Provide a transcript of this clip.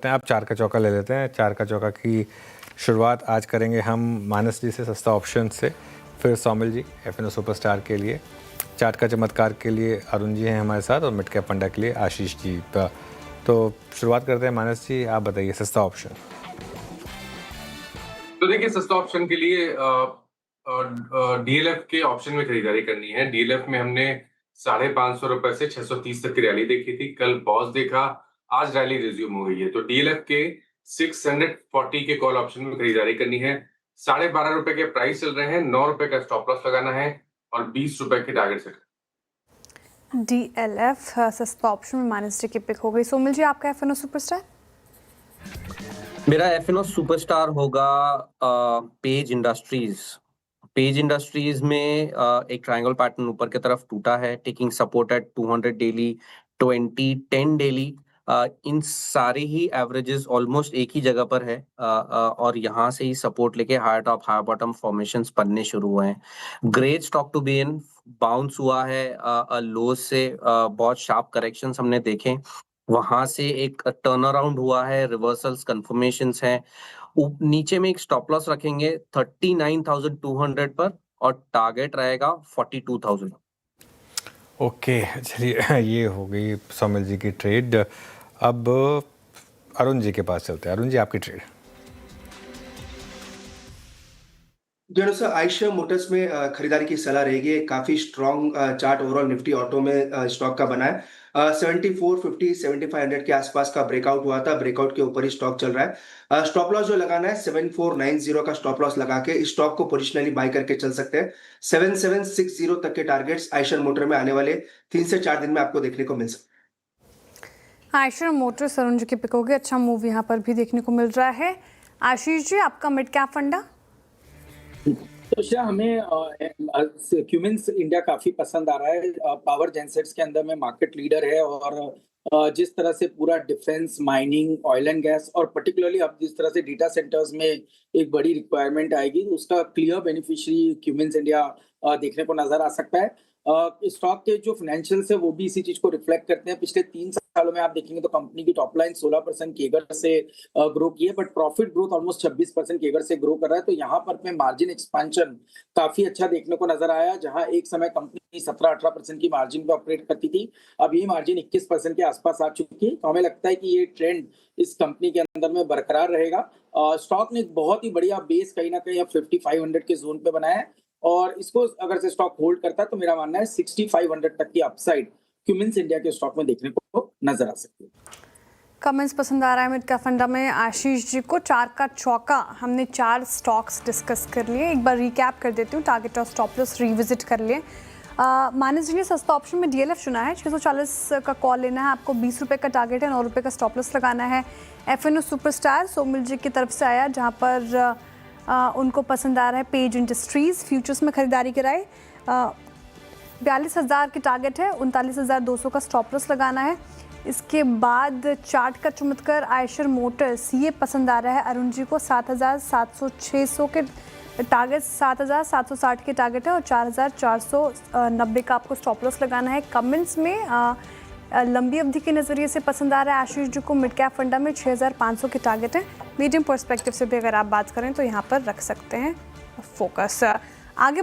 करते हैं, आप चार का चौका ले लेते हैं। चार का चौका की शुरुआत आज करेंगे हम मानस जी से, सस्ता ऑप्शन से, फिर सौमिल जी एफएनओ सुपरस्टार के लिए, चार्ट का चमत्कार के लिए अरुण जी हैं हमारे साथ, और मिड कैप फंडा के लिए आशीष जी। तो शुरुआत करते हैं मानस जी, आप बताइए सस्ता ऑप्शन। तो देखिए, सस्ता ऑप्शन के लिए डीएलएफ के ऑप्शन में खरीदारी करनी है। डीएलएफ में हमने 550 रुपए से 630 तक की रैली देखी थी, कल पॉज देखा, आज रैली रिज्यूम हो गई है। तो डीएलएफ के 640 के कॉल ऑप्शन में खरीदारी करनी है। 12.5 रुपए के प्राइस चल रहे हैं, 9 रुपए का स्टॉप लॉस लगाना है और 20 रुपए के टारगेट सेट। डीएलएफ सस्ता ऑप्शन में माइनस जी की पिक हो गई। सोमिल जी, आपका एफएनओ सुपरस्टार? मेरा एफएनओ सुपरस्टार होगा पेज इंडस्ट्रीज। पेज इंडस्ट्रीज में एक ट्रायंगल पैटर्न ऊपर की तरफ टूटा है, taking support at 200 daily, 20, 10 daily. इन सारे ही एवरेजेस ऑलमोस्ट एक ही जगह पर है, और यहाँ से ही सपोर्ट लेके higher top higher bottom formations बनने शुरू हुए हैं। Great stock to be in, bounce हुआ है लो से, बहुत शार्प करेक्शंस हमने देखे, वहां से एक टर्न अराउंड हुआ है, रिवर्सल्स कंफर्मेशंस हैं। नीचे में एक स्टॉप लॉस रखेंगे 39,200 पर और टारगेट रहेगा 42,000। ओके, चलिए ये हो गई सौमिल जी की ट्रेड। अब अरुण जी के पास चलते हैं। अरुण जी, आपकी ट्रेड। सर, आयशर मोटर्स में खरीदारी की सलाह रहेगी। काफी strong chart overall Nifty auto में स्टॉक का बना है। 7450 7500 के आसपास का ब्रेकआउट हुआ था, ब्रेकआउट के ऊपर ही स्टॉक चल रहा है। स्टॉप लॉस जो लगाना है 7490 का स्टॉप लॉस लगा के इस स्टॉक को पोजिशनली बाय करके चल सकते हैं। 7760 तक के टारगेट्स आयशर मोटर में आने वाले 3 से 4 दिन में आपको देखने को मिल सकते हैं। आयशर मोटर्स अरुण जी की पिक हो गई। अच्छा मूव यहाँ पर भी देखने को मिल रहा है। आशीष जी, आपका मिड कैप फंडा? तो शायद हमें क्यूमिंस इंडिया काफी पसंद आ रहा है। पावर जेनसेट्स के अंदर में मार्केट लीडर है, और जिस तरह से पूरा defence, mining, oil and gas और पर्टिकुलरली अब जिस तरह से डेटा सेंटर्स में एक बड़ी रिक्वायरमेंट आएगी, उसका क्लियर बेनिफिशियरी क्यूमिंस इंडिया देखने को नजर आ सकता है। स्टॉक के जो फाइनेंशियल्स है वो भी इसी चीज को रिफ्लेक्ट करते हैं। पिछले 3 सालों में आप देखेंगे तो कंपनी की टॉप लाइन 16% केगर से ग्रो की है, बट प्रॉफिट ग्रोथ ऑलमोस्ट 26% केगर से ग्रो कर रहा है। तो यहाँ पर में मार्जिन एक्सपेंशन काफी अच्छा देखने को नजर आया। जहां एक समय कंपनी 17-18% की मार्जिन पे ऑपरेट करती थी, अब ये मार्जिन 21% के आसपास आ चुकी है। तो हमें लगता है कि ये ट्रेंड इस कंपनी के अंदर में बरकरार रहेगा। स्टॉक ने एक बहुत ही बढ़िया बेस कहीं ना कहीं 5500 के जोन पे बनाया है, और इसको अगर से स्टॉक होल्ड करता है तो मेरा मानना है 6500 तक की अपसाइड क्यूमिंस इंडिया के स्टॉक में देखने को नजर आ सकती है। कमेंट्स पसंद आ रहा है मिड कैप फंडा में आशीष जी को। चार का चौका, हमने 4 स्टॉक्स डिस्कस कर लिए। एक बार रिकैप कर देती हूँ, टारगेट और स्टॉप लॉस रिविजिट कर लिए। मानस जी ने सस्ता ऑप्शन में डीएलएफ चुना है। 640 का कॉल लेना है आपको, 20 रुपये का टारगेट है, 9 रुपये का स्टॉप लॉस लगाना है। एफएनओ सुपरस्टार सोमिल जी की तरफ से आया, जहाँ पर उनको पसंद आ रहा है पेज इंडस्ट्रीज़, फ्यूचर्स में खरीदारी कराए। 42,000 की टारगेट है, 39,200 का स्टॉप लॉस लगाना है। इसके बाद चार्ट का चमत्कार आयशर मोटर्स, ये पसंद आ रहा है अरुण जी को। 7,700-600 के टारगेट, 7,760 के टारगेट है, और 4,490 का आपको स्टॉप लॉस लगाना है। कमेंट्स में लंबी अवधि के नज़रिए से पसंद आ रहा है आशीष जी को। मिड कैप फंडा में 6,500 के टारगेट है। मीडियम पर्सपेक्टिव से भी अगर आप बात करें तो यहाँ पर रख सकते हैं फोकस। आगे